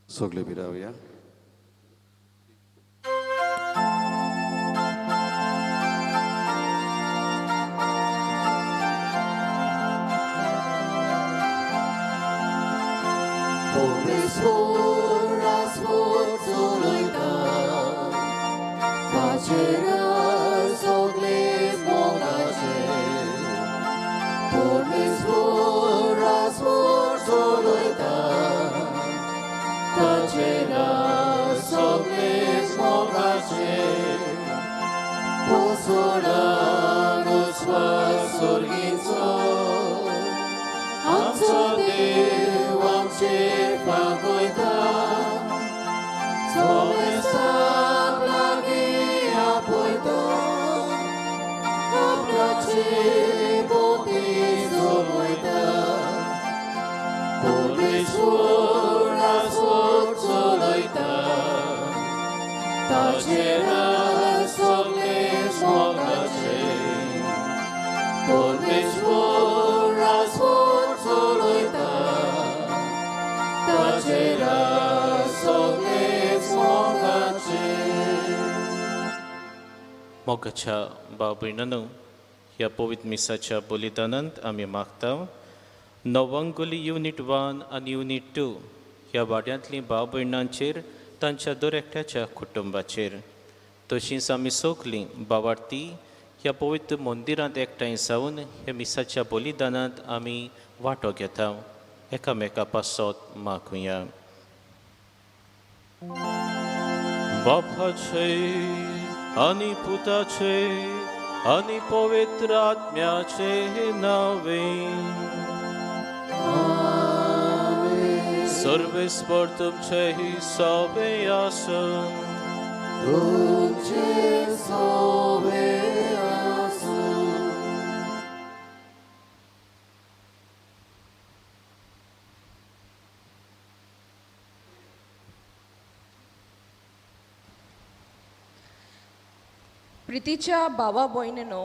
सगळे भिरावया. मोगाच्या भाव भयणांनो, ह्या पवित्र मिसाच्या बलिदानांत आमी मागता नवंगुली युनिट 1 आनी युनिट 2 ह्या वाड्यांतली भाव भयणांचेर तांच्या दर एकट्याच्या कुटुंबाचेर तशींच आमी सगलीं भावार्थी ह्या पवित्र मंदिरांत एकठांय जावन ह्या मिसाच्या बलिदानांत आमी वांटो घेता. एकामेका पासत मागुया. बापाचे आनी पुताचे आनी पवित्र आत्म्याचे नावे. सर्वेस्वर तुमचेही सावे आसन. प्रितीच्या भावा भयणीनो,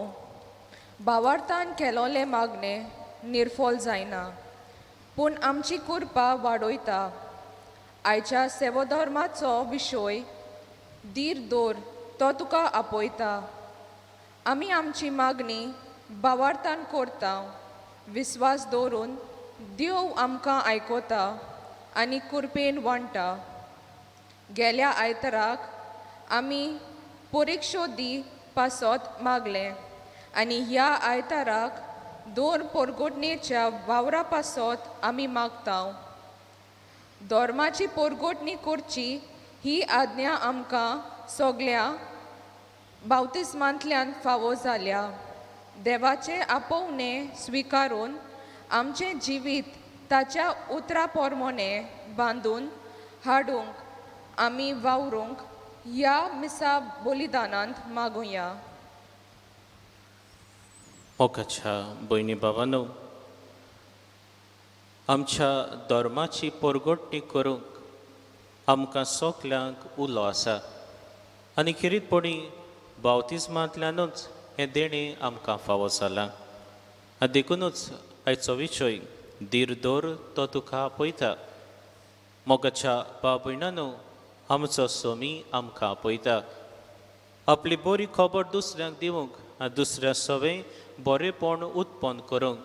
भावार्थान केलोले मागणे निर्फोल जायना, पूण आमची कृपा वाडयता. आयच्या सेवधर्माचो विशय धीर दवर तो तुका आपयता. आमी आमची मागणी भावार्थान करता, विस्वास दवरून देव आमकां आयकता आनी कृपेन वांटा. गेल्या आयताराक आमी परिक्षो दी पासत मागले आनी ह्या आयताराक 2 परगोटणेच्या वावरा पासत आमी मागता. धर्माची परगोटणी करची ही आज्ञा आमकां सगल्या बावतिस्मांतल्यान फावो जाल्या. देवाचे आपोवणे स्विकारून आमचें जिवीत ताच्या उतरा पोरमोणे बांदून हाडूंक आमी वावरूंक ह्या मिसा बलिदानांत मागुया. मोगाच्या भयणी भावांनो, आमच्या धर्माची परगोटणी करूंक आमकां सगल्यांक उलो आसा आनी खिरीतपणी बावतिस्मांतल्यानूच हें देणें आमकां फावो जालां. देखूनच आयचो विशय धीर दवर तो तुका आपयता. मोगाच्या भाव भयणांनो, आमचो स्वामी आमकां आपयता. आपली बरी खबर दुसऱ्यांक दिवंक आनी दुसऱ्या सवें बरेपण उत्पन्न करूंक,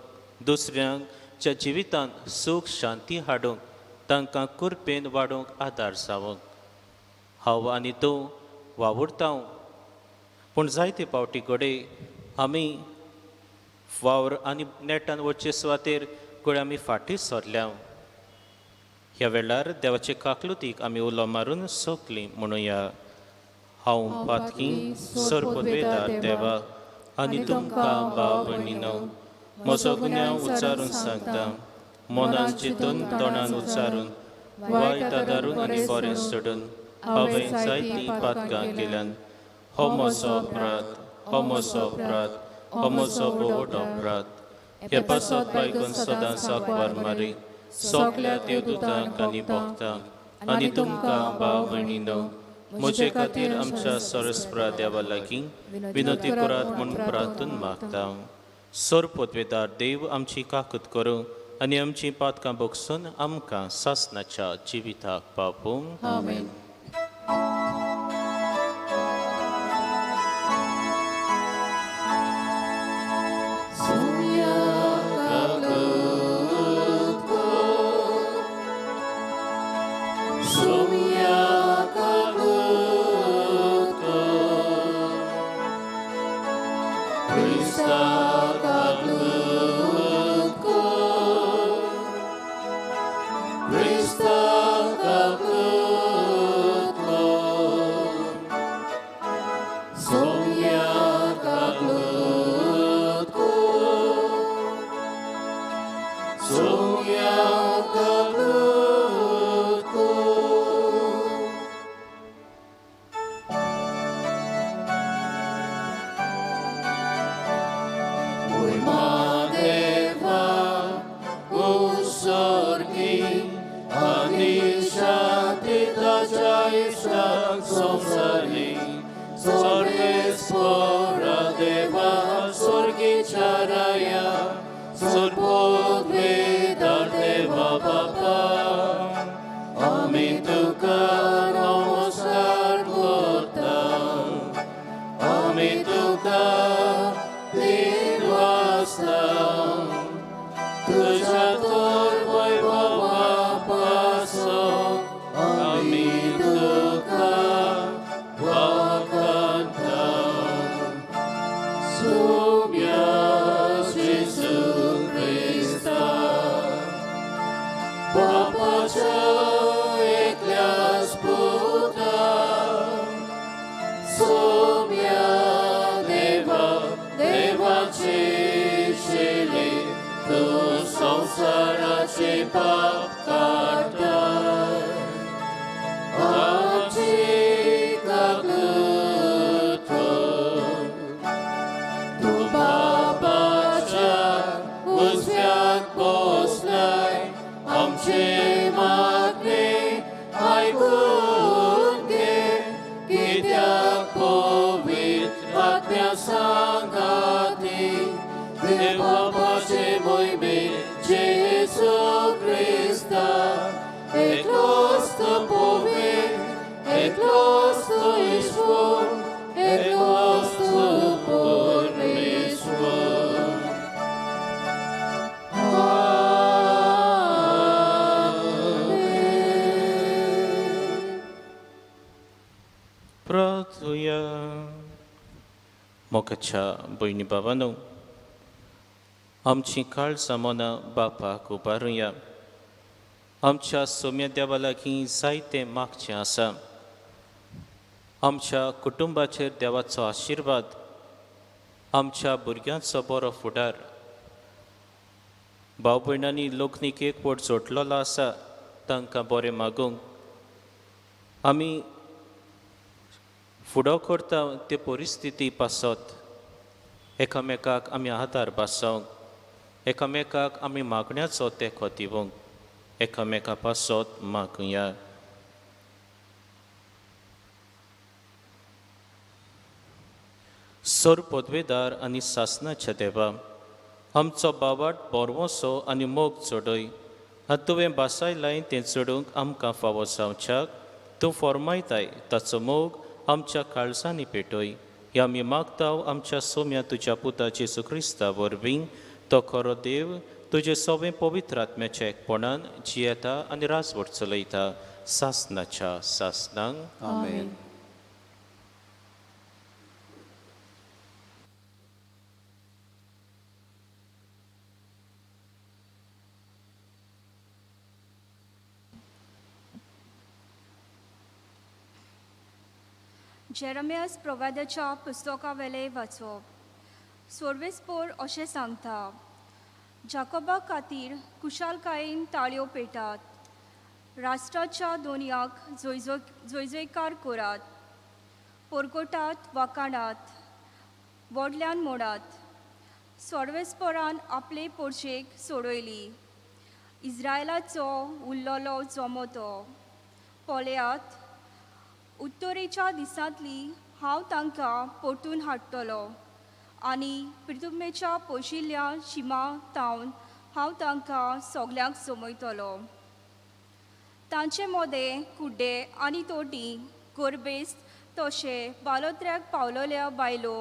दुसऱ्यांच्या जिवितांत सूख शांती हाडूंक, तांकां कृपेन वाडूंक आदार जावंक हांव आनी तूं वावुरता. पूण जायते पावटी घडये आमी वावर आनी नेटान वचचे सुवातेर घडये आमी फाटीं सरल्या. ह्या वेळार देवाचे काकलुतीक आमी उलो मारून सोंपली म्हणुया. हांव पातकी सरपदवेदार देवा आनी तुमकां भाव भयणीनो, म्हजो गुन्यांव उच्चारून सांगता. मनान चिंतून तोंडान उच्चारून वायट आदारून आनी बरें सोडून हांवें जायतीं पातकां केल्यान. हो म्हजो अपराध, हो म्हजो अपराध, हो म्हजो बोड अपराध. हे पासत बायकून सदांच आंकवार मारी सगल्या देवदूतांक आनी भक्तांक आनी तुमकां भाव भयणीनो, म्हजे खातीर आमच्या सरस्प्रा देवा लागीं विनोती करात म्हूण प्रार्थून मागता. सोर पदवेदार देव आमची काकूत करूं आनी आमची पातकां बोगसून आमकां सासणाच्या जिविताक पावूंक. आमेन. प्रार्थुया. मोगाच्या भयणी भावांनो, आमची काळजां मनां बापाक उबारुया. आमच्या सोम्या देवा लागीं जायतें मागचें आसा. आमच्या कुटुंबाचेर देवाचो आशिर्वाद, आमच्या भुरग्यांचो बरो फुडार, भाव भयणांनी लोकनीक एकवट जोडलेलो आसा तांकां बरें मागूंक. आमी फुडो करता ते परिस्थिती पासत एकामेकाक आमी आदार बासोवंक, एकामेकाक आमी मागण्याचो तेंको दिवंक एकामेका पासत मागुया. सोर पदवेदार आनी सासणाच्या देवा, आमचो बावाट बोरवोसो आनी मोग चोडय. आतां तुवें बासाय लायन तें चडूंक आमकां फावो जावच्याक तूं फॉर्मायताय ताचो मोग आमच्या काळजांनी पेटय. ह्या आमी मागताव आमच्या सोम्या तुज्या पुता जेजू क्रिस्ता वरवीं. तो खरो देव तुजे सवें पवित्र आत्म्याच्या एकपणान जियेता आनी राजवट चलयता सासणाच्या सासणांक. आमेन. जेरमियास प्रवादाच्या पुस्तका वेले वाचप. सोर्वेस्पोर अशें सांगता, जाकोबा खातीर कुशालकायेन ताळयो पेटात, राष्ट्राच्या दोनयाक जयजयकार करात, पोरगोटात वाकाणात, व्हडल्यान मोडात. सोर्वेस्पोरान आपले पोरशेक सोडयली, इस्रायलाचो उरलोलो जमो तो. पळयात, उत्तरेच्या दिसांतली हांव तांकां परतून हाडटलो आनी पृथ्वेच्या पोशिल्ल्या शिमा तावन हांव तांकां सगल्यांक समयतलो. तांचे मोदें कुड्डे आनी तोटी गोरबेस्त तशें बालोत्र्याक पावलोल्या बायलो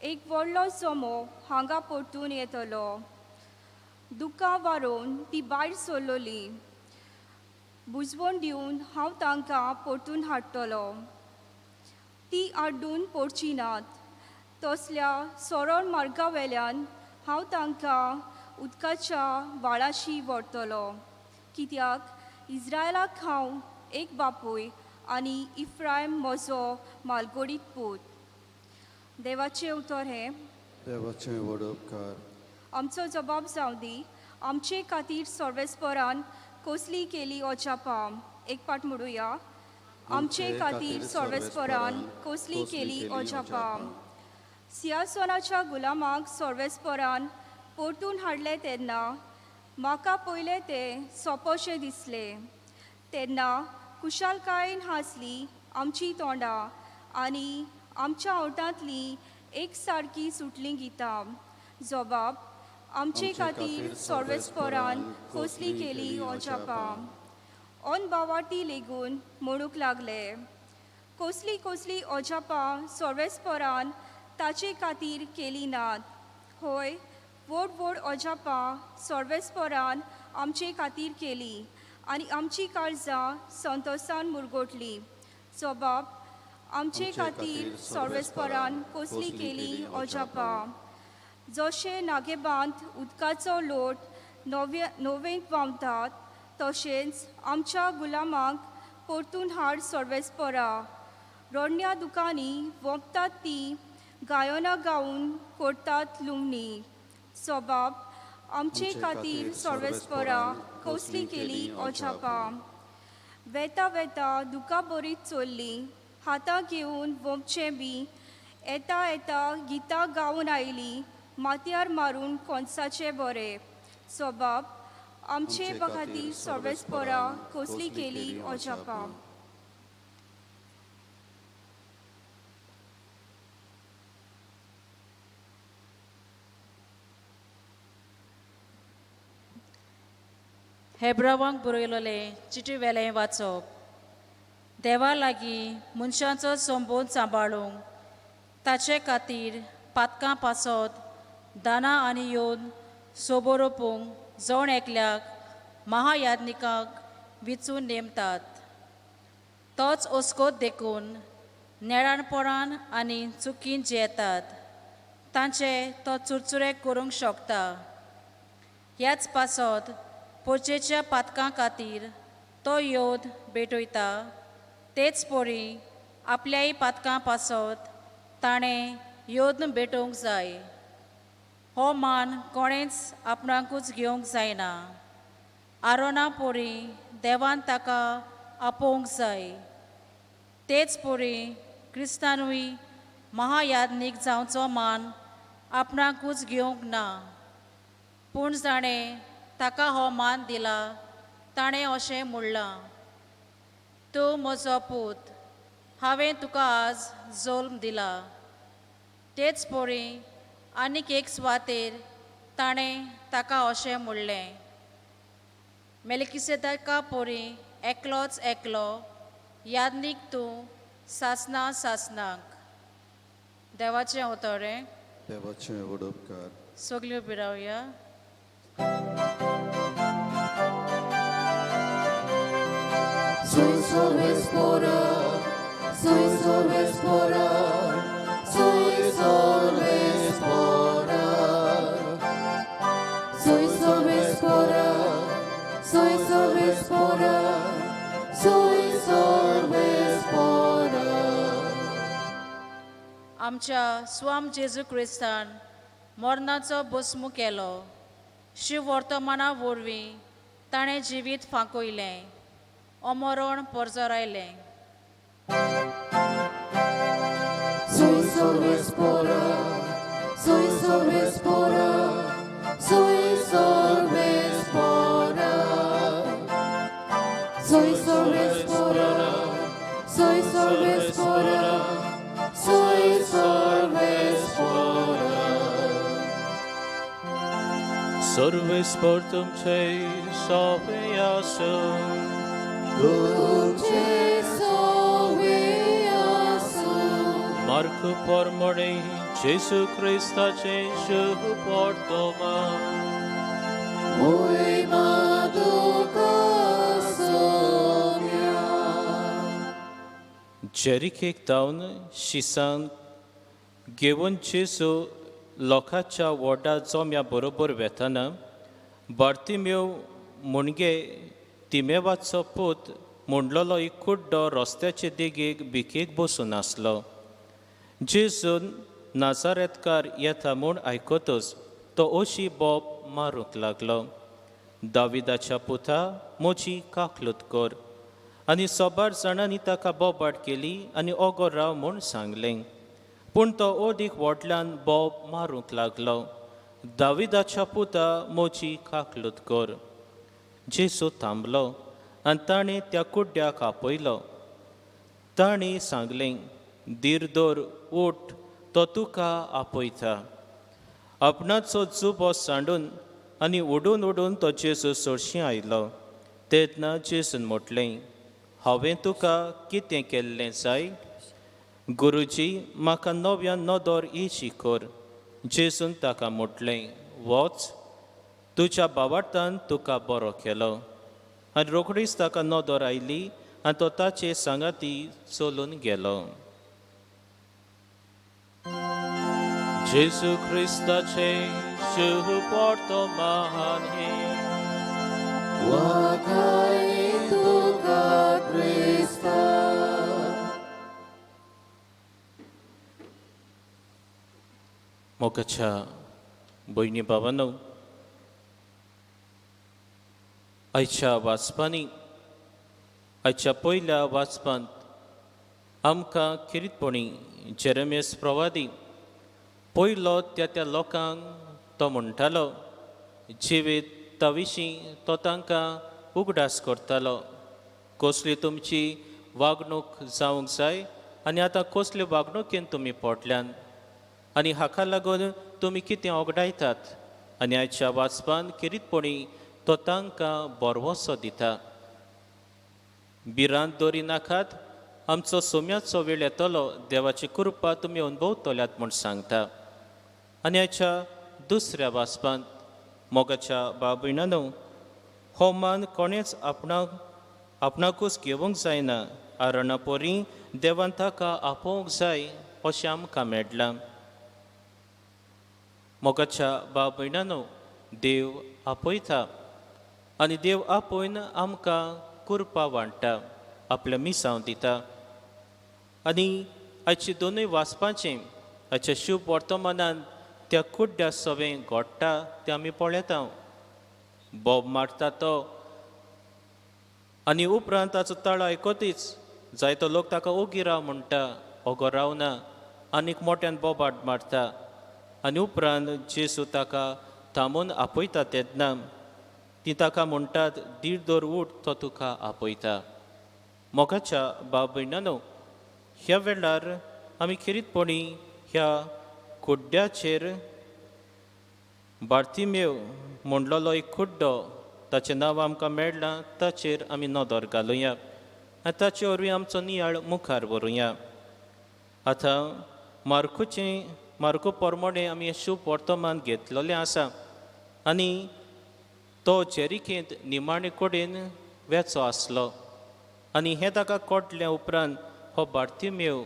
एक व्हडलो जमो हांगा परतून येतलो. दुकां वारोवन ती भायर सरलोली. बुजवण दिवन हांव तांकां परतून हाडटलो. ती आड्डून पडची नात. तसल्या सरळ मार्गा वेल्यान हांव तांकां उदकाच्या व्हाळाशी व्हरतलो. कित्याक इस्रायलाक हांव एक बापूय आनी इफ्रायम म्हजो मालगुडीत पूत. देवाचें उतर हें. देवाचें व्हड उपकार. आमचो जबाब जावं दी. आमचे खातीर सर्वेस्परान कसली केली ओजापां. एक पाट म्हणुया. आमचे खातीर सर्वेस्परान कसली केली ओजापां. सिंहासनाच्या गुलामाक सर्वेस्परान परतून हाडले तेन्ना म्हाका पयलें तें सोंपोशें दिसलें. तेन्ना कुशालकायेन हांसली आमची तोंडां आनी आमच्या ओंठांतली एक सारकी सुटलीं गितां. जबाब. आमचे खातीर सर्वेस्परान कसली केली ओजापां. ओन बावाटी लेगून म्हणूंक लागले. कसली कसली ओजापां सर्वेस्परान ताचे खातीर केली नात. हय, व्हड व्हड ओजापां सर्वेस्परान आमचे खातीर केली आनी आमची काळजां संतोशान मुरगोटली. जबाब. आमचे खातीर सर्वेस्परान कसली केली ओजापां. जशें नागेबांत उदकाचो लोट नवेंत व्हांवतात तशेंच आमच्या गुलामांक परतून हाड सर्वेस्परा. रोडण्या दुकांनी वोंपतात ती गायनां गावन करतात लुंगणी. जबाब. आमचे खातीर सर्वेस्परा कसली केली ओजापां. वेता वेता दुकां बरीच चल्ली. हातां घेवन वोंपचें बी. येता येता गितां गावन आयली. माथ्यार मारून कोणसाचें बरें. जबाब. आमचे खातीर सर्वेस्परा कसली केली ओजापां. हेब्रावांक बरयलोलें चिटी वेलें वाचप. देवा लागीं मनशांचो संबोध सांबाळूंक ताचे खातीर पातकां पासत दानां आनी येवन सोबोरोवपूंक जण एकल्याक महायाज्ञिकाक विचून नेमतात. तोच ओस्कोत देखून नेडाणपणान आनी चुकीन जेतात तांचे तो चुरचुरे करूंक शकता. ह्याच पासत पोरचेच्या पातकां खातीर तो योद भेटयता. तेच पोरी आपल्याय पातकां पासत ताणें योद भेटोवंक जाय. हो मान कोणेंच आपणाकूच घेवंक जायना. आरोना पोरी देवान ताका आपोवंक जाय. तेच पोरी क्रिस्तानूय महायाज्ञीक जावचो मान आपणाकूच घेवंक ना. पूण जाणें ताका हो मान दिला ताणें अशें म्हणलां, तूं म्हजो पूत, हांवें तुका आज जल्म दिला. तेच पोरी आनीक एक सुवातेर ताणें ताका अशें म्हणलें, मेलकिसेदेका पोरी एकलोच एकलो याज्ञीक तूं सासना सासनाक. देवाचें उतोरें. देवाचें व्हड उपकार. सगल्यो बिरावया. Soy sorbespora, soy sorbespora, soy sorbespora, soy sorbespora, soy sorbespora, soy sorbespora. आमच्या स्वाम जेजू क्रिस्तान मरणाचो भस्म केलो. शिव वर्तमाना वरवीं ताणें जिवीत फांकयलें. अमरण परजरायलें. Soy sorbespora, soy sorbespora, soy sorbespora, soy sorbespora, soy sorbespora, soy sorbespora. सर्वेस्पर तुमचे सोबे आसूं तुमचे सोबे आसूं मार्क परमणे जेसू ख्रिस्ताचे शुभ वर्तमान मोहिमा तुका सोम्या जेरिकेक जावन शिसान घेवन जेसू लोकांच्या व्हडा जोम्या बरोबर वेताना बार्तिमेव मुणगे तिमेवाचो पूत मुंडलोलो एक कुड्डो रस्त्याचे देगेक भिकेक बसून आसलो. जेजून नाजारेतकार येता म्हूण आयकतच तो ओशी बोब मारूंक लागलो. दाविदाच्या पुता म्हजी काकलूत कर. आनी सोबार जाणांनी ताका बोबाड केली आनी ओगो राव म्हूण सांगलें. पूण तो ओदीक व्हडल्यान बोब मारूंक लागलो. दाविदाच्या पुता म्हजी काकलूत कर. जेसू थांबलो आनी ताणें त्या कुड्ड्याक आपयलो. ताणें सांगलें, धीर दवर, उठ, तो तुका आपयता. आपणाचो जुबो सांडून आनी उडून उडून तो जेजू सोडशी आयलो. तेन्ना जेजून म्हटलें, हांवें तुका कितें केल्लें जाय? गुरुजी, म्हाका नव्यान नदर इची कर. जेजून ताका म्हटलें, वच, तुज्या बाबार्थान तुका बरो केलो. आनी रोखडीच ताका नदर आयली आनी तो ताचे सांगाती चलून गेलो. जेजू ख्रिस्ताचे शुभ वर्तमान हे वाखाणी तुका क्रिस्ता मोगाच्या भयणी भावांनो, आयच्या वाचपांनी आयच्या पयल्या वाचपांत आमकां खिरीतपणी जेरेमियास प्रवादी पयलो त्या लोकांक तो म्हणटालो, जिवीत ता विशीं तो तांकां उगडास करतालो. कसली तुमची वागणूक जावंक जाय आनी आतां कसले वागणुकेन तुमी पडल्यान आनी हाका लागून तुमी कितें ओगडायतात. आनी आयच्या वाचपान खिरीतपणी तो तांकां बरवसो दिता. भिरांत दवरी नाकात, आमचो सोम्याचो वेळ येतलो, देवाची कृपा तुमी अनुभवतल्यात म्हूण सांगता. आनी आयच्या दुसऱ्या वाचपांत मोगाच्या बाब भयणांनो, हो मान कोणेच आपणाकूच घेवंक जायना, आरणां पोरी देवान ताका आपोवंक जाय अशें आमकां मेळ्ळां. मोगाच्या बाब भयणांनो, देव आपयता आनी देव आपोवन आमकां कृपा वांट्टा, आपल्या मिसांव दिता. आनी आयची दोनूय वाचपाचें आयच्या शुभ वर्तमानान त्या कुड्ड्या सवें घोडटा तें आमी पळयता. बोब मारता तो आनी उपरांत ताचो ताळो आयकतीच जायतो लोक ताका ओगी राव म्हणटा. ओगो रावना, आनीक मोट्यान बोबाड मारता. आनी उपरांत जेजू ताका थांबून आपयता तेन्ना ती ताका म्हणटात, धीर दवर, उठ, तो तुका आपयता. मोगाच्या बाब भयणांनो, ह्या वेळार आमी खिरीतपणी ह्या कुड्ड्याचेर बार्तिमेव म्हणलोलो एक कुड्डो, ताचें नांव आमकां मेळ्ळां, ताचेर आमी नदर घालुया आनी ताचे वरवीं आमचो नियाळ मुखार व्हरुया. आतां मार्को परमोणे आमी हें शुभ वर्तमान घेतलेलें आसा आनी तो जेरिकेंत निमाणे कडेन वेचो आसलो. आनी हें ताका कळ्ळें उपरांत हो बार्तिमेव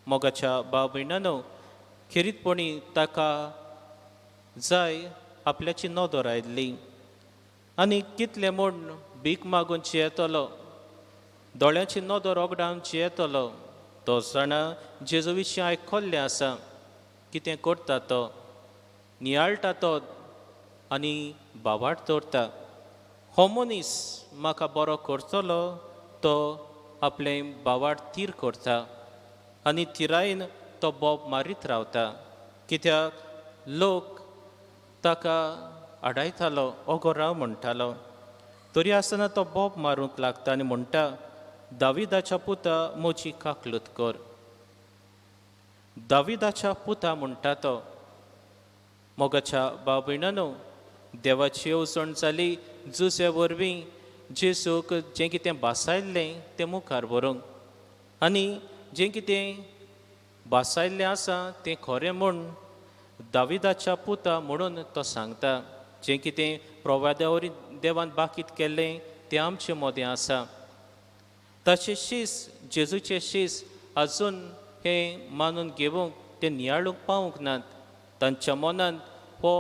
मोगाच्या बाब भयणांनो खिरीतपणी ताका जाय आपल्याची नदर आयिल्ली. आनी कितले म्हूण भीक मागून येतलो, दोळ्याची नदर ओगडावन येतलो. तो जाणा जेजू विशीं आयकल्लें आसा, कितें करता तो, नियाळटा तो आनी बावाड दवरता. हो मनीस म्हाका बरो करतलो, तो आपलें बावाड तीर करता आनी तिरायेन तो बोब मारीत रावता. कित्याक लोक ताका आडायतालो, ओगो राव म्हणटालो. तरी आसतना तो बोब मारूंक लागता आनी म्हणटा, दाविदाच्या पुता म्हजी काकलूत कर. दाविदाच्या पुता म्हणटा तो. मोगाच्या बाब भयणांनो, देवाची येवजण जाली जुसे वरवीं जेसूक जें कितें बासायल्लें तें मुखार व्हरूंक आनी जें कितें बासायल्लें आसा तें खरें म्हूण दाविदाच्या पुता म्हणून तो सांगता जें कितें प्रवाद्यावरी देवान बाकीत केल्लें तें आमचें मोदें आसा ताचे शीस जेजूचे शीस आजून हे मानून घेवंक ते नियाळूंक पावूंक नात तांच्या मनांत हो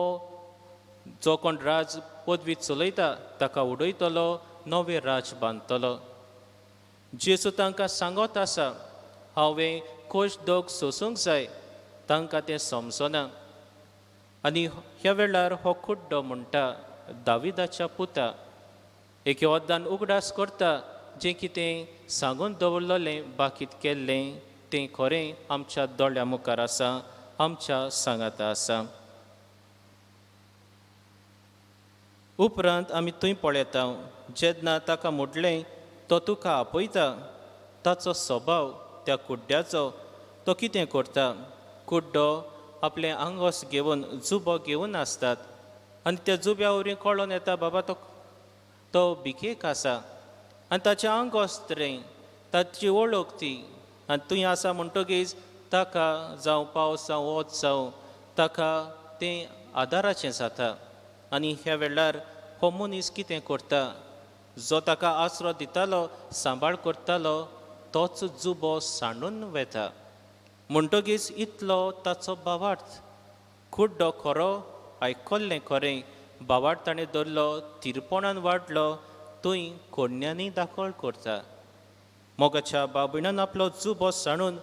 जो कोण राज पदवी चलयता ताका उडयतलो नवे राज बांदतलो जेजू तांकां सांगत आसा हांवें खोश दोग सोसूंक जाय तांकां तें समजना आनी ह्या वेळार हो कुड्डो म्हणटा दाविदाच्या पुता एके वद्दान उगडास करता जें कितें सांगून दवरलेलें बाकीत केल्लें तें खरें आमच्या दोळ्या मुखार आसा आमच्या सांगाता आसा उपरांत आमी थंय पळयता जेन्ना ताका म्हटलें तो तुका आपयता ताचो स्वभाव त्या कुड्ड्याचो तो कितें करता कुड्डो आपलें आंगोस घेवन जुबो घेवन आसतात आनी त्या जुब्या वरवीं कळोन येता बाबा तो भिकेक आसा आनी ताचें आंगोस तरें ताची वळख ती आनी थंय आसा म्हणटकीच ताका जावं पावस जावं वोत जावं ताका तें आदाराचें जाता आनी ह्या वेळार हो मनीस कितें करता जो ताका आसरो दितालो सांबाळ करतालो तोच जुबो सांडून वेता म्हणटकीच इतलो ताचो भावार्थ कुड्डो खरो आयकल्लें खरें भावार्थ ताणें धरलो तिरपणान वाडलो थंय कोडण्यांनी दाखोळ करता मोगाच्या बाबीणान आपलो जुबो सांडून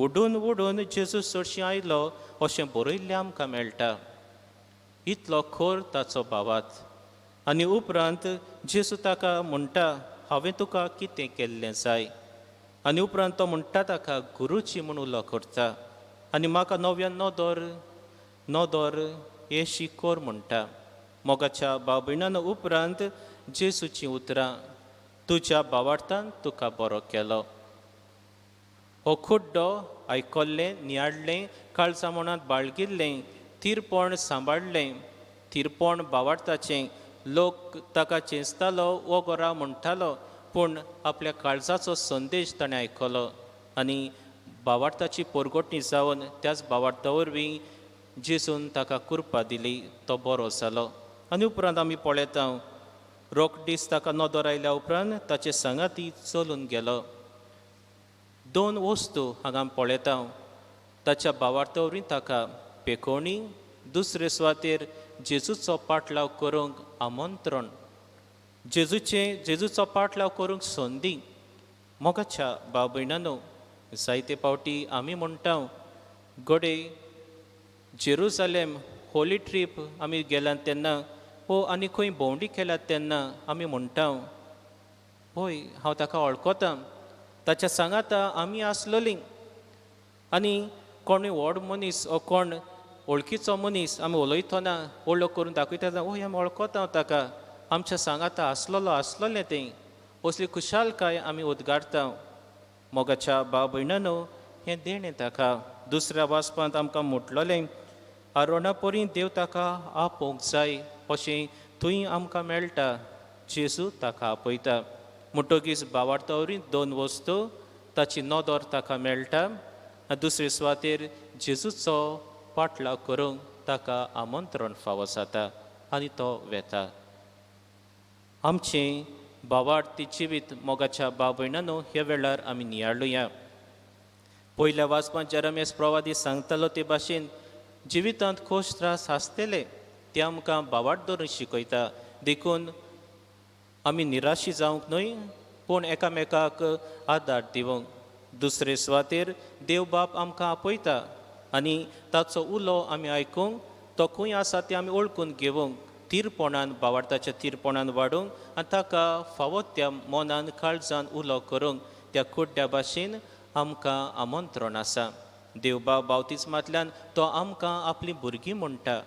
उडून उडून जेजू चडशीं आयलो अशें बरयल्लें आमकां मेळटा इतलो खोर ताचो भावार्थ आनी उपरांत जेजू ताका म्हणटा हांवें तुका कितें केल्लें जाय आनी उपरांत तो म्हणटा ताका गुरूची म्हूण उलो करता आनी म्हाका नव्यान नोदोर हे शिकोर म्हणटा मोगाच्या बाबीणान उपरांत जेजूची उतरां तुज्या भावार्थान तुका बरो केलो हो कुड्डो आयकल्लें नियाळ्ळें काळजा मनांत बाळगिल्लें तिरपण सांबाळ्ळें तिरपण भावार्थाचें लोक ताका चेंचतालो वो गोरा म्हणटालो पूण आपल्या काळजाचो संदेश ताणें आयकलो आनी भावार्थाची परगोटणी जावन त्याच भावार्था वरवीं जेजून ताका कुरपा दिली तो बरो जालो आनी उपरांत आमी पळयता रोखडीच ताका नोदोर आयल्या उपरांत ताचे सांगाती चलून गेलो दोन वस्तू हांगा पळयता ताच्या भावार्था वरवीं ताका पेखोवणी दुसरे सुवातेर जेजूचो पाटलाव करूंक आमंत्रण जेजूचो पाटलाव करूंक संदी मोगाच्या भाव भयणांनो जायते फावटी आमी म्हणटा गडे जेरुसालेम होली ट्रीप आमी गेल्यात तेन्ना वो आनी खंय भोंवडी केल्यात तेन्ना आमी म्हणटा पळय हांव ताका वळखता ताच्या सांगाता आमी आसलोलीं आनी कोणूय व्हड मनीस ओ कोण वळखीचो मनीस आमी उलयतना वळख करून दाखयता ओय आमी वळखता ताका आमच्या सांगाता आसलोलें तें असली खुशालकाय आमी उद्गारता मोगाच्या भाव भयणांनो हें देणें ताका दुसऱ्या वाचपांत आमकां म्हटलेलें आरोणा परी देव ताका आपोवंक जाय अशें थंय आमकां मेळटा जेजू ताका आपयता म्हणटकीच भावार्था वरवीं दोन वस्तू ताची नोदोर ताका मेळटा दुसरे सुवातेर जेजूचो पाटलाव करूंक ताका आमंत्रण फावो जाता आनी तो वेता आमचें भावार्थी जिवीत मोगाच्या भाव भयणांनो ह्या वेळार आमी नियाळुया पयल्या वाचपांत जेरेमिया प्रवादी सांगतालो ते भाशेन जिवितांत खोश त्रास आसतले ते आमकां भावार्थ धरून शिकयता देखून आमी निराशी जावंक न्हय पूण एकामेकाक आदार दिवंक दुसरे सुवातेर देव बाप आमकां आपयता आनी ताचो उलो आमी आयकूंक तो खंय आसा तें आमी वळखून घेवंक तीरपणान भावार्थाच्या तीरपणान वाडूंक आनी ताका फावो त्या मनान काळजान उलो करूंक त्या कुड्ड्या भाशेन आमकां आमंत्रण आसा देवबाब बावतिस्मांतल्यान तो आमकां आपलीं भुरगीं म्हणटा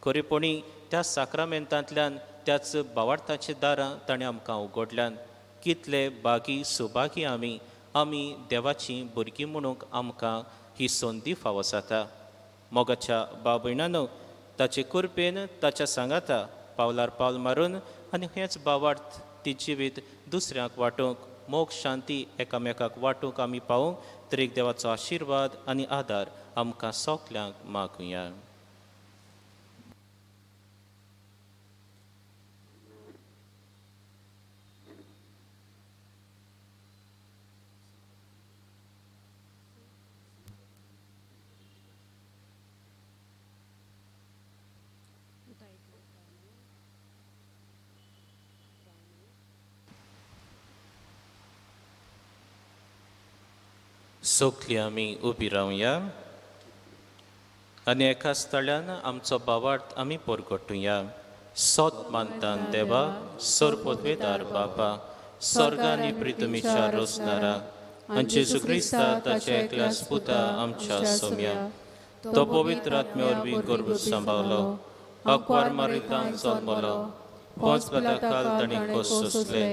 खरेपणी त्या साक्रामेंतांतल्यान त्याच भावार्थाचीं दारां ताणें आमकां उगडल्यान कितले बागी सुबागी आमी देवाचीं भुरगीं म्हणूंक आमकां ही संदी फावो जाता मोगाच्या भाव भयणांनो ताचे कृपेन ताच्या सांगाता पावलार पावल मारून आनी हेच भावार्थ ती जिवीत दुसऱ्यांक वांटूंक मोग शांती एकामेकाक वांटूंक आमी पावूंक तरीक देवाचो आशिर्वाद आनी आदार आमकां सगल्यांक मागुया. सगळीं आमी उबी रावया आनी एका स्थळ्यान आमचो भावार्थ आमी परगटुया. सोत मानतान देवा, सोरपोतवेदार बाबा, स्वर्गा आनी प्रितुमीच्या रोजनारा आनी जेजू क्रिस्ता ताच्या एकल्या स्पुता आमच्या सोम्या. तो पवित्र आत्मे वरवीं गर्भ सांबाळलो, आंकवार मारितान जल्मलो, पोंच खाल ताणी कोस सोंसले,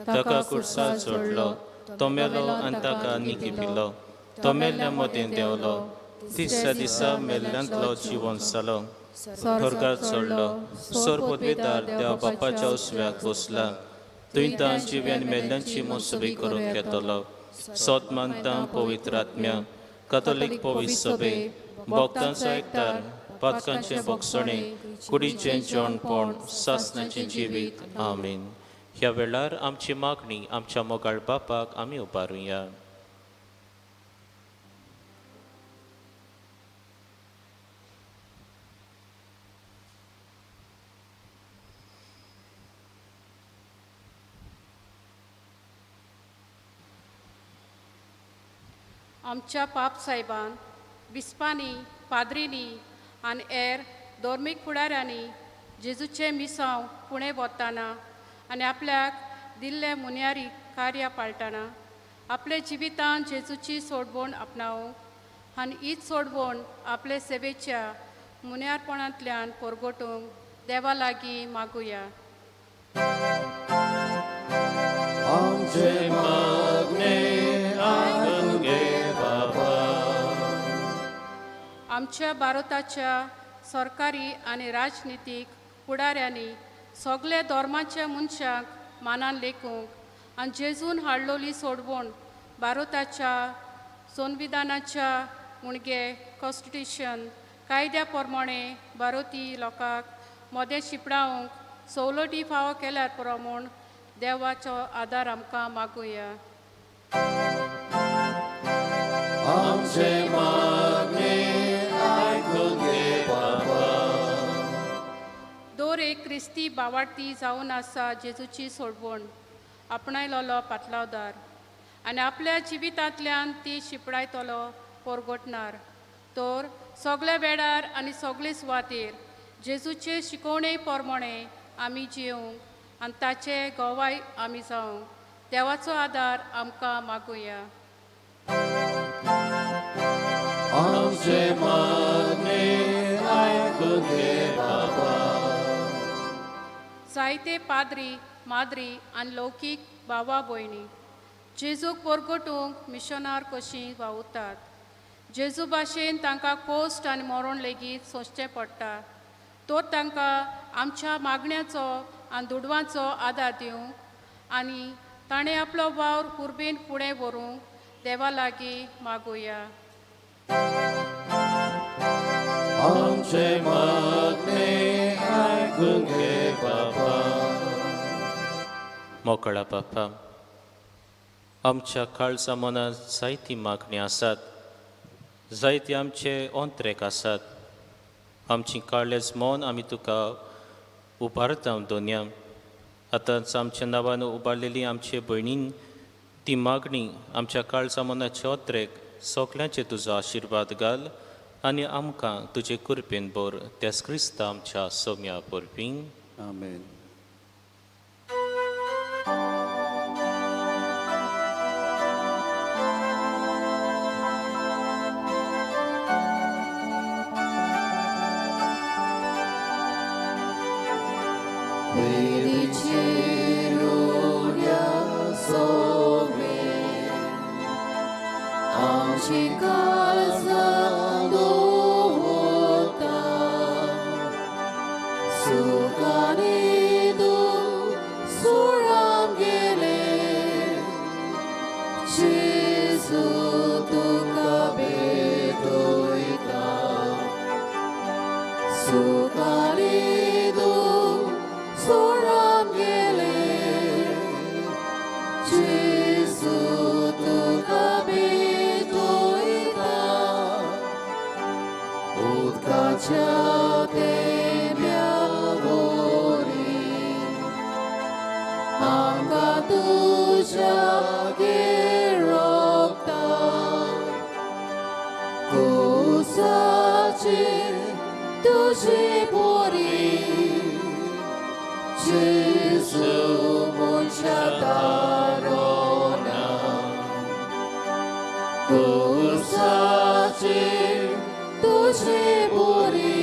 ताका कुर्सार जोडलो, तो मेलो आनी ताका निखिपिलो, तो मेल्ल्या मदें देंवलो, तिसऱ्या दिसा मेल्ल्यांतलो जिवन जालो, स्वर्गांत चडलो, सोरपोतवेदार देवा बापाच्या उसव्याक बसला, थंय तां जिव्या आनी मेल्ल्यांची मोसुबी करूंक येतलो. सोत मानतां पवित्र आत्म्या, कॅथोलीक पवित्र सभे, भक्तांचो एकठार, पातकांचें भोगसणें, कुडीचें जेवणपण, सासणाचें जिवीत. आमीन. ह्या वेळार आमची मागणी आमच्या मोगाळ बापाक आमी उबारुया. आमच्या पाप साहेबान बिस्पांनी, पाद्रींनी आनी हेर धोर्मीक फुडाऱ्यांनी जेजूचे मिसांव पुणे वताना आनी आपल्याक दिल्ले मुन्यारी कार्या पाळटना आपले जिवितान जेजूची सोडवण आपणावंक आनी हीच सोडवण आपले सेवेच्या मुन्यारपणांतल्यान परगटूंक देवा लागीं मागुया. आमचे मागणे आयकून घे बाबा. आमच्या भारताच्या सरकारी आनी राजनितीक फुडाऱ्यांनी सगळे धर्माच्या मनशांक मानान लेखूंक आनी जेजून हाडलोली सोडवण भारताच्या संविधानाच्या मुणगे कॉन्स्टिट्यूशन कायद्या प्रमाणे भारतीय लोकांक मदें शिपडावंक सवलती फावो केल्यार पुरो म्हूण देवाचो आदार आमकां मागुया. आमचे मागणे आयकून घे बाबा. दर एक क्रिस्ती बावार्थी जावन आसा जेजूची सोडवण आपणायलोलो पातलावदार आनी आपल्या जिवितांतल्यान ती शिपडायतलो परगटणार. तर सगळे वेळार आनी सगळे सुवातेर जेजूचे शिकोवणे प्रमाणे आमी जिवंक आनी ताचे गोवाय आमी जावंक देवाचो आदार आमकां मागुया. आमचे मागणे आयकून घे बाबा. जायते पाद्री माद्री आनी लौकीक भावा भयणी जेजूक परगटूंक मिशनार कशीं वावुरतात. जेजू भाशेन तांकां कोस्ट आनी मरण लेगीत सोंसचें पडटा. तो तांकां आमच्या मागण्याचो आनी दुडवांचो आदार दिवंक आनी ताणें आपलो वावर कुर्बेन फुडें व्हरूंक देवा लागीं मागुया. आमचे मागणे आयकून घे बाबा. मोकळा बापा, आमच्या काळजा मनात जायती मागणी आसात, जायते आमचे अंतरेक आसात. आमची काळेज मन आमी तुका उबारता दोनया. आतांच आमच्या नांवान उबारलेली आमचे भयणीन ती मागणी आमच्या काळजा मनाचे अंतरेक सगल्यांचे तुजो आशिर्वाद घाल आनी आमकां तुजे कृपेन बोर त्याच क्रिस्ता आमच्या सोम्या परबीं. आमेन. आमची काळजा दवरता, सुखाने Jesu tuka bedoita Sukarido soram gele Jesu tuka bedoita Utkacha tebia vori Amka tuja gerokta Kusachi tuji bori Jesu munchatarona Kusachi tuji bori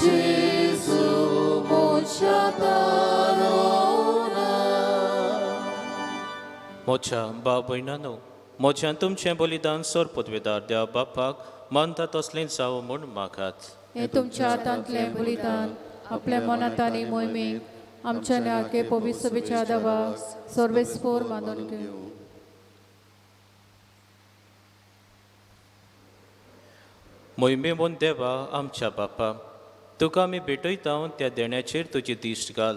Jesu munchatarona मोच्या भाव भयणांनो, मोच्यान तुमचें बलिदान सोरपतवेदार देवा बापाक मानता तसलें जावं म्हूण मागात. हे तुमच्या हातांतले बलिदान आपल्या मनात आनी मोहिमेक आमच्या नाके पवित्र सभेच्या आदाराक सर्वेस्पोर मानून घेऊ. मोहिमेमोन देवा आमच्या बापा, तुका आमी भेटयता त्या देण्याचेर तुजी दिश्ट घाल.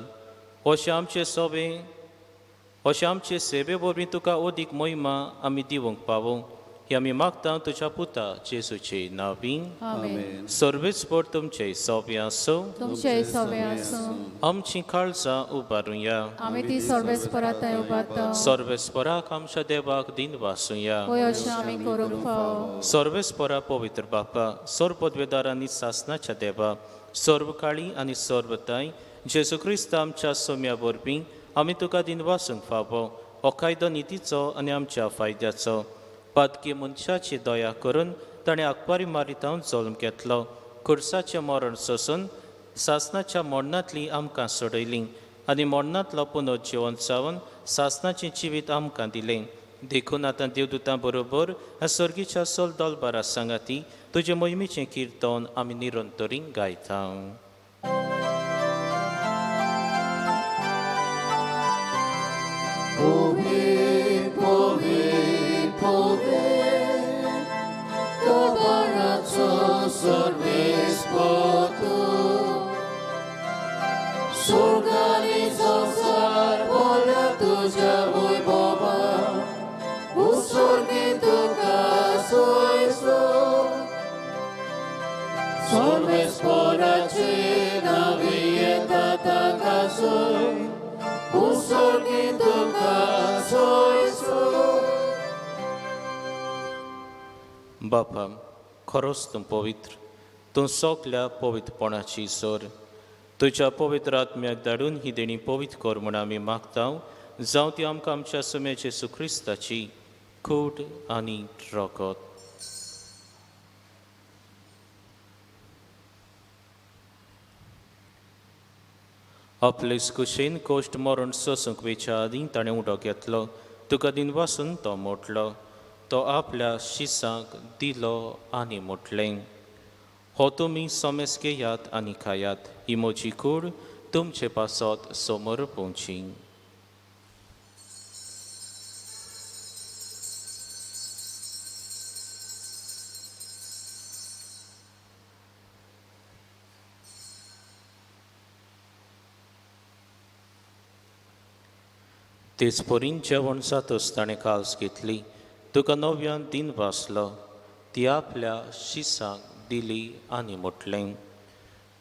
अशें आमचे सेवे वरवीं तुका अदीक मोहिमा आमी दिवंक पावूं ही आमी मागता तुज्या पुता जेजूचे नांवीं. आमेन. सर्वेस्पोर तुमचे सव्य आसूं. तुमचे सवे आसूं. आमची काळजां उबारुया. आमी ती सर्वेस्परांत उबारता. सर्वेस्पराक आमच्या देवाक दिन वासुया. होय अशें आमी करूंक फाव. सर्वेस्परा पवित्र बापा, सर्व पदवेदार आनी सासनाच्या देवा, सर्व काळी आनी सर्वताय जेजू क्रिस्त आमच्या सोम्या वरवीं आमी तुका दिन वासूंक फावो. हो कायदो नितीचो आनी आमच्या फायद्याचो. पातकी मनशाची दया करून ताणें आकबारी मारितावन जल्म घेतलो. खुर्साचें मरण सोसून सासनाच्या मरणांतली आमकां सोडयलीं आनी मरणांतलो पुनर्जिवन जावन सासनाचें जिवीत आमकां दिलें. देखून आतां देवदूतां बरोबर सर्गीच्या सोल दोलबारा सांगाती तुजे मोहिमेचें किर्तन आमी निरंतरी गायता. Poved, poved, poved, Kabaraco सर्वेस्पोतु Sorganizo sar vola tuja voi boba Usorgi tuka soiso सर्वेस्पोrace navieta takasoi Usorgi tuka soiso बापा, खरोच तूं पवित्र, तूं सगल्या पवित्रपणाची सोर. तुज्या पवित्र आत्म्याक धाडून ही देणी पवित्र कर म्हूण आमी मागता. जावं ती आमकां आमच्या सुमे जेजू क्रिस्ताची कूड आनी रगत. आपले कुशेन कोश्ट मरण सोसूंक वेच्या आदीं ताणें उडो घेतलो. तुका दिन वासून तो मोडलो. तो आपल्या शिसांक दिलो आनी मोटलें. हो तुमी सोमेस घेयात आनी खायात. ही म्हजी कूड तुमचे पासत समोर पोवची. तेच परीन जेवण जातच ताणें काल्स घेतली. तुका नव्यान दिन वासलो. ती आपल्या शिसांक दिली आनी मोटलें.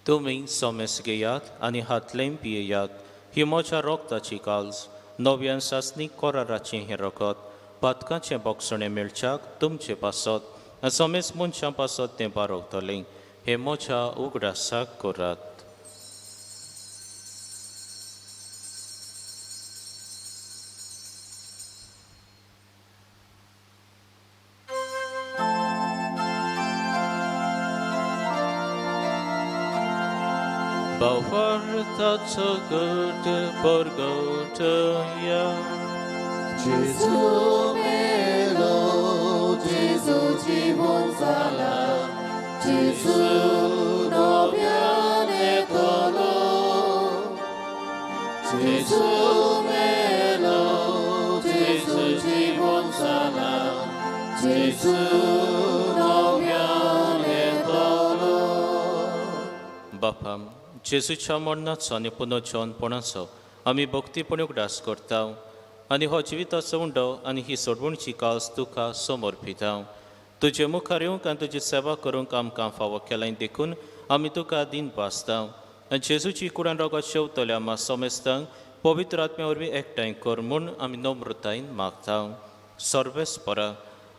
तुमी सोमेस घेयात आनी हातलें पियेयात. ही म्हज्या रोगताची काल्स, नव्यान सासनीक कोराराचें हें रगत, पातकाचें बोगसणें मेळच्याक तुमचे पासत. सोमेस मनशां पासत तें बारोगतलें. हें म्हज्या उगडासाक करात. Bauvartaco gurte porgotoja. Gesù melo, Gesù জীবন সালা, Gesù নবিয়ানে তলো, Gesù melo, Gesù 예수 너면에 बापा जेजूच्या मरणाचो आनी पुनर्जन्मपणाचो आमी भक्तीपणूक डास करता आनी हो जिविताचो उंडो आनी ही सोडवणची कास तुका समर्पिता तुजे मुखार येवंक आनी तुजी सेवा करूंक आमकां फावो केल्यान देखून आमी तुका दिन भासता आनी जेजूची कुडान रोगात शेवतल्या आमा सोमेस्तांक पवित्र आत्म्या वरवीं एकठांय कर म्हूण आमी नम्रतायेन मागता सर्वेस्परा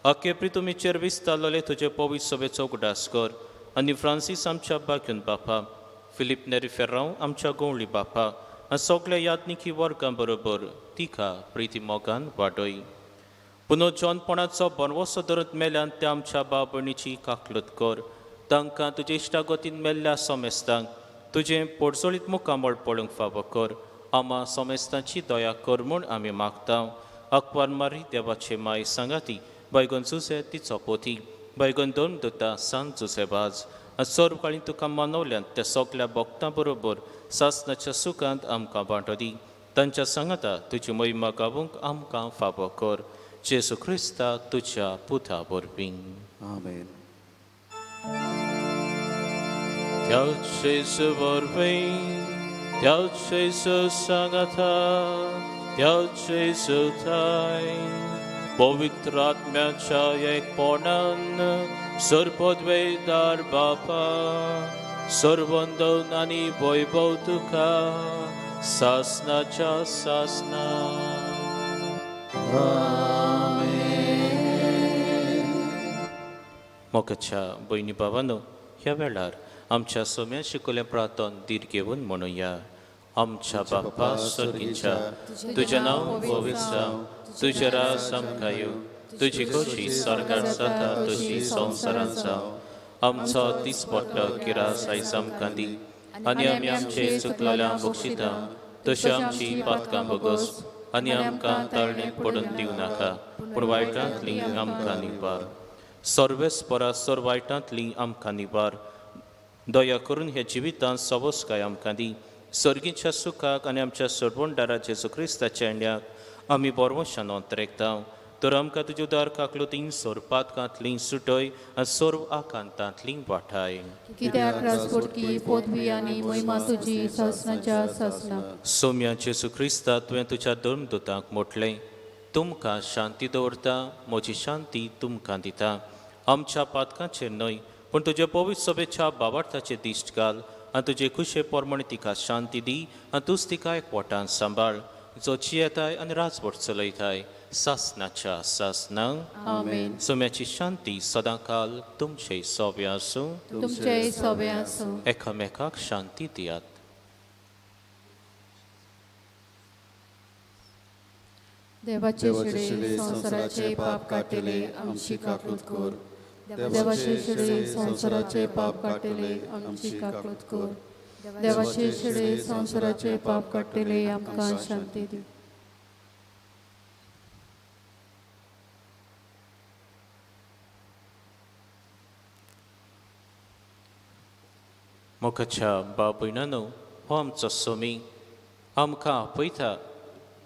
आख्खे तुमी विस्तारलेले तुजे पवित्र सभेचो उगडास कर आनी फ्रांसीस आमच्या बाग्यून बापा फिलीप नेरी फेर्रांव आमच्या गोवळी बापा आनी सगळ्या याज्ञिकी वर्गां बरोबर तिका प्रिती मोगान वाडय पुनर्जन्मपणाचो बनवसो धरत मेल्यान त्या आमच्या बाबणीची काकलत कर तांकां तुजे इश्टागतीन मेल्ल्या सोमेस्तांक तुजें पोडजोळीत मुखामळ पळोवंक फावो कर आमा सोमेस्तांची दया कर म्हूण आमी मागता अकवार मारी देवाचे माय सांगाती बैगन जुसे तिचो पोती बैगन दोन दोता सांत जुसेबाज सर्व काळी तुका मानवल्यान त्या सगळ्या भक्तां बरोबर सासनाच्या सुखांत आमकां वांटोदी तांच्या सांगाता तुजी महिमा गावूंक आमकां फावो कर जेसू क्रिस्ता तुज्या पुता वरवीं आमेन. त्या जेसू वरवीं त्या जेसू सांगाता त्या जेसू थाय पवित्र आत्म्याच्या एकपणान सर्वोद्वेदार बापा सर्वंदन आनी वैभव तुका सासनाच्या सासना मोगाच्या भयणी भावांनो ह्या वेळार आमच्या सोम्या शिकवलें प्रार्थन दीर घेवन म्हणुया आमच्या बापा स्वर्गीच्या तुजें नांव पवित्र जावं तुजें राज आमकां येवं तुजी खोशी स्वर्गांत जाता तुजी संवसारांत जावं आमचो दिसपट्टो किरास आयज आमकां दी आनी आमी आमचे चुकलेल्यांक बक्षिता तशें आमची पातकां बगोस आनी आमकां तळणेंत पडून दिवं नाका पूण वायटांतली आमकां निबार सर्वेस्परा सर्व वायटांतली आमकां निबार दया करून हे जिवितांत सवस्काय आमकां दी सर्गीच्या सुखाक आनी आमच्या सोडवणदारा जेजू क्रिस्ताच्या एंड्याक आमी बोरवशान अंतरेकता तर आमकां तुज्या उदार काकलुतीन सोरपातकांतली सुटय आनी सोर्व आकांतांतली वाठाय कित्याक राजकोटकी पदवी आनी महिमा तुजी सासनाच्या सासना सोम्या जेजू क्रिस्ता तुवें तुज्या दोन दोतांक म्हटलें तुमकां शांती दवरता म्हजी शांती तुमकां दिता आमच्या पातकांचेर न्हय पूण तुजे पवित्र सभेच्या भावार्थाचेर दिश्ट घाल आनी तुजे खुशे पोरमणे तिका शांती दी आनी तूंच तिका एकवटान सांबाळ जो जियेताय आनी राजवट चलयताय सासनाच्या सासनांक आमेन. सोम्याची शांती सदांकाल तुमचे सोबे आसूं तुमचे सोबे आसूं एकामेकाक शांती दियात देवाचे शिडे संसाराचे पाप काटिले आमची काकूत कर देवाचे शिडे संसाराचे पाप काटिले आमची काकूत कर देवाचे शिडे संसाराचे पाप काटिले आमकां शांती दी मोगाच्या बाब भयणांनो हो आमचो सोमी आमकां आपयता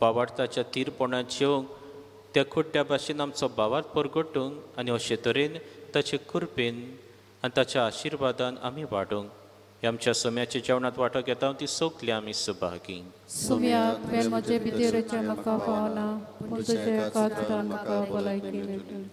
भावार्थाच्या तीरपणात जेवंक त्या खुट्ट्या भाशेन आमचो भावार्थ परगटूंक आनी अशे तरेन ताचे कृपेन आनी ताच्या आशिर्वादान आमी वाडूंक हे आमच्या सोम्याच्या जेवणात वांटो घेता ती सगळीं आमी सुभागी सुम्याक तुवें म्हजे भितरचे म्हाका पावना पूण तुजे खातीरान म्हाका भलायकी मेळटली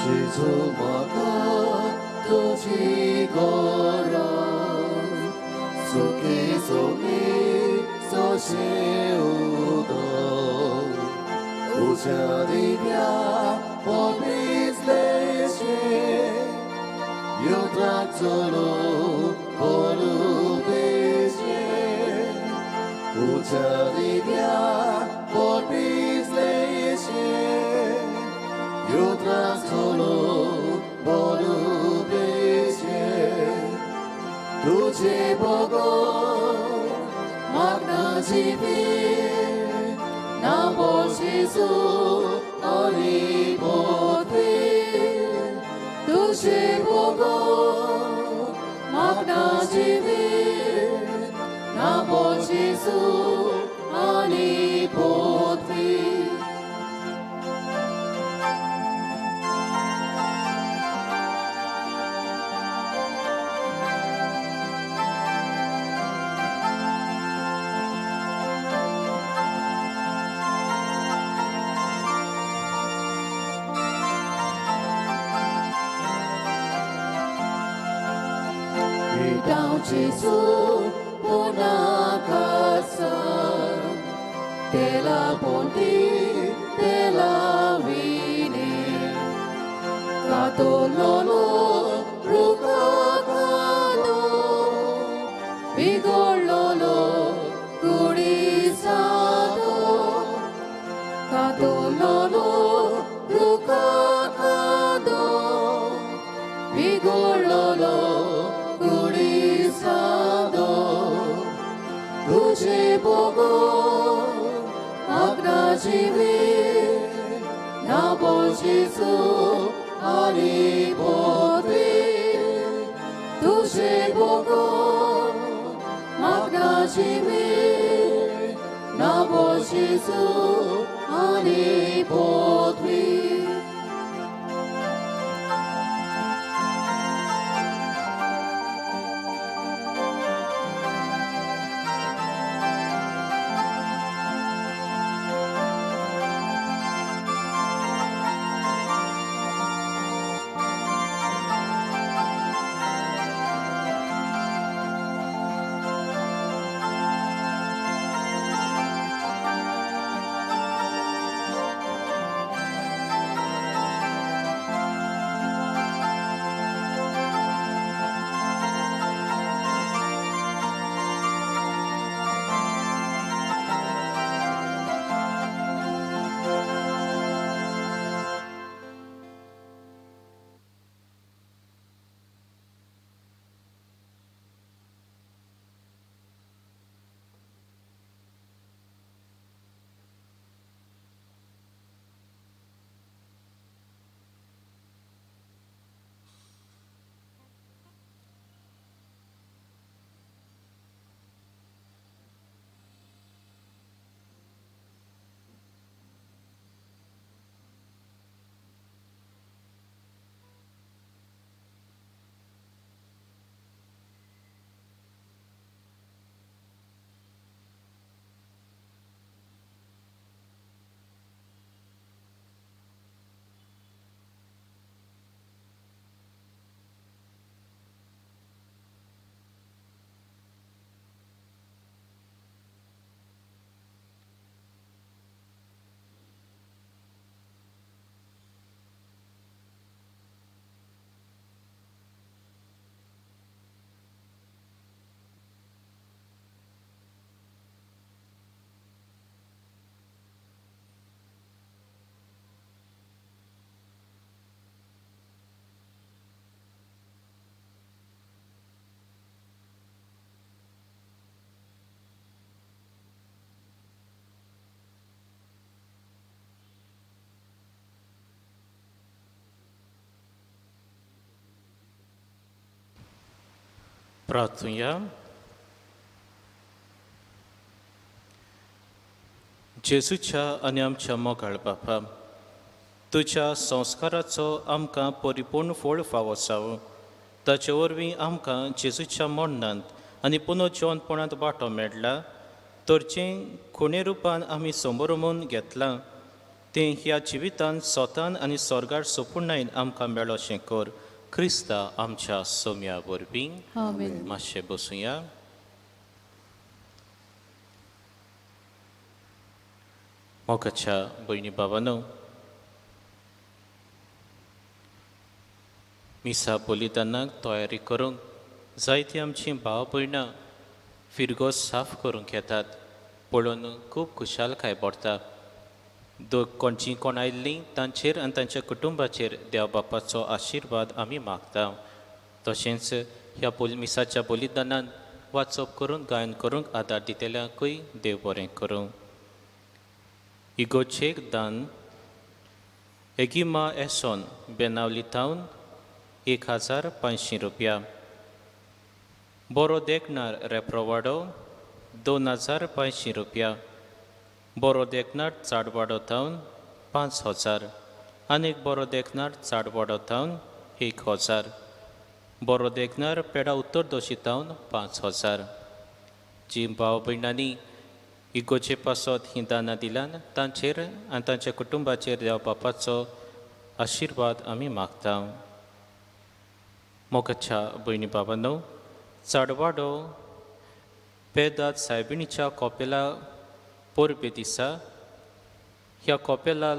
जेजू म्हाका तुजी गरज सुखी सोमी सोशे उदक तुझ्या दिव्या पोपिसलेशे युद्धात चलो बोलू बेशे तुझ्या दिव्या पोपिसलेशे युद्धात चलो बोलू बेशे तुझे बघून मागणं जीवे 나보 지수 어리 보되 두시 보고 막나 집에 나보 지수 어리 보되到基督不那个神，得了本地，得了为你，卡多罗罗如卡卡多，比果罗罗古里萨多，卡多罗罗如卡卡多，比果罗罗。तुझे बोगो अपना जीवे ना बोझिसु हरि बोधे तुझे बोगो अपना जीवे ना बोझिसु हरि बोधे प्रार्थूया. जेजूच्या आनी आमच्या मोगाळ बापा, तुज्या संस्काराचो आमकां परिपूर्ण फळ फावो जावं. ताचे वरवीं आमकां जेजूच्या मरणांत आनी पुनर्जीवनपणांत वांटो मेळ्ळा. तर जें खुणे रुपान आमी समोरमून घेतलां तें ह्या जिवितांत स्वतान आनी स्वर्गार सोपुर्णायेन आमकां मेळोशें कर. क्रिस्ता आमच्या सोम्या वरवीं. आमेन. मातशें बसूया. मोगाच्या भयणी भावांनो, मिसा बलिदानाक तयारी करूंक जायतीं आमचीं भाव भयणां फिरगो साफ करूंक येतात. पळोवन खूब खुशालकाय पडटा. कोणचीं कोण आयिल्लीं तांचेर आनी तांच्या कुटुंबाचेर देव बापाचो आशिर्वाद आमी मागता. तशेंच ह्या मिसाच्या बलिदानान वाचप करून गायन करूंक आदार दितल्यांकूय देव बरें करूं. इगोचेक दान एगिमा एसोन बेनावलीतावन 1500 रुपया. बरो देखणार रेप्रोवाडो 2500 रुपया. बरो देखणार चाडवाडो थावन 5000. आनीक बरो देखणार चाडवाडो थावन 1000. बरो देखणार पेडा उत्तर दोशी थावन 5000. जी भाव भयणांनी इगोचे पासत हीं दानां दिल्यान तांचेर आनी तांच्या कुटुंबाचेर देव बापाचो आशिर्वाद आमी मागता. मोगाच्या भयणी भावांनो, चाडवाडो पेदाद सायबिणीच्या कोपेला पोरबे दिसा ह्या कोपेला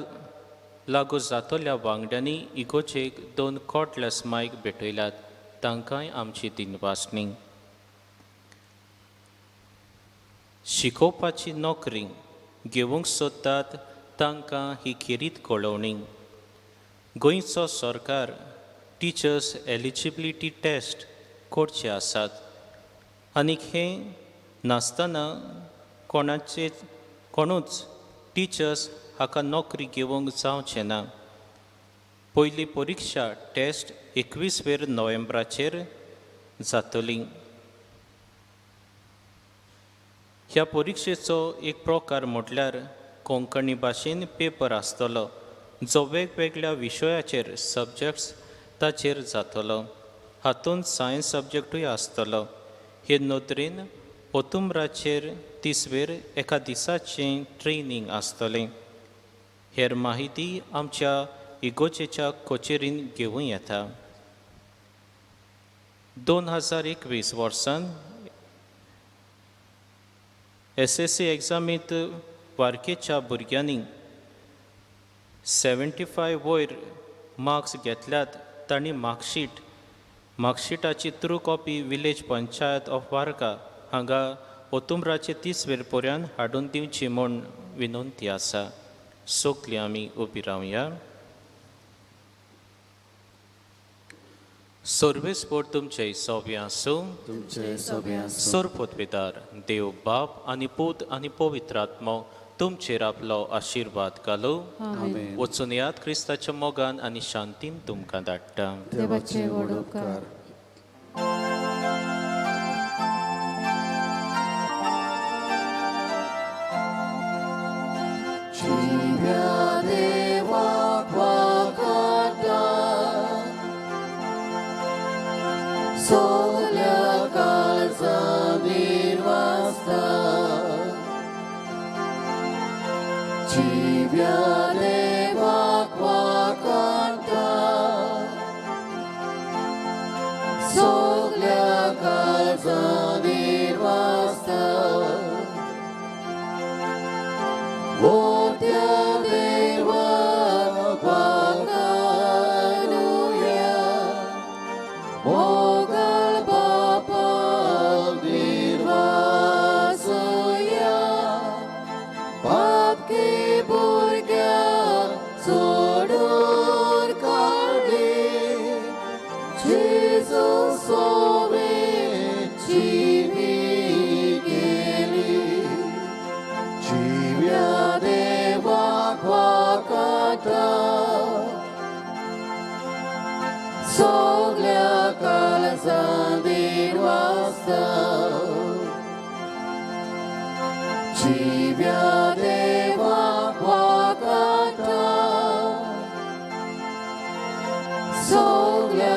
लागू जातोल्या वांगड्यांनी इगोचेक 2 कॉर्डलेस मायक भेटयल्यात. तांकांय आमची दिनवासणी. शिकोवपाची नोकरी घेवंक सोदतात तांकां ही खेरीत कळवणी. गोंयचो सरकार टिचर्स एलिजिबिलिटी टेस्ट करचे आसात. आनीक हें नासतना कोणूच टिचर्स हाका नोकरी घेवंक जावचें ना. पयली परीक्षा टेस्ट 21 नोव्हेंबराचेर जातली. ह्या परीक्षेचो एक प्रकार म्हटल्यार कोंकणी भाशेन पेपर आसतलो जो वेगवेगळ्या विशयाचेर सब्जेक्ट्स ताचेर जातलो. हातूंत सायन्स सब्जेक्टूय आसतलो. हे नदरेन ओतुंबराचेर 30 एका दिसाचें ट्रेनिंग आसतलें. हेर माहिती आमच्या इगोचेच्या कोचेरीन घेवूं येता. 2021 वर्सान SSC एग्जामींत वारकेच्या भुरग्यांनी 75 वयर मार्क्स घेतल्यात. तांणी मार्कशिटाची through copy village panchayat of वार्का हांगा ओतुंबराचे 30 पर्यंत हाडून दिवची म्हूण विनंती आसा. सोगलीं आमी उबी रावया. सर्वेस्पर तुमचे सोबे आसूं. तुमचे सोबे आसूं. सोरपोतवेदार देव बाप आनी पूत आनी पवित्र आत्मो तुमचेर आपलो आशिर्वाद घालो. आमेन. वचून यात क्रिस्ताच्या मोगान आनी शांतीन तुमकां धाडटा. देवाचे व्हड उपकार. जिव्या देवाक वाकाटा सोगल्या काळजांनी वाजता. जिव्या देवाक वाकाटा सोगल्या काळजांनी वाजता. Votia Deva Vaganuya Mogal Bapa Nirvasuya Papki Burga Sodur Kaldi Jesus Sove Chivi Geli Jivya Deva Kvakata Soglia Kalazandir Vasta Jivya Deva Kvakata Soglia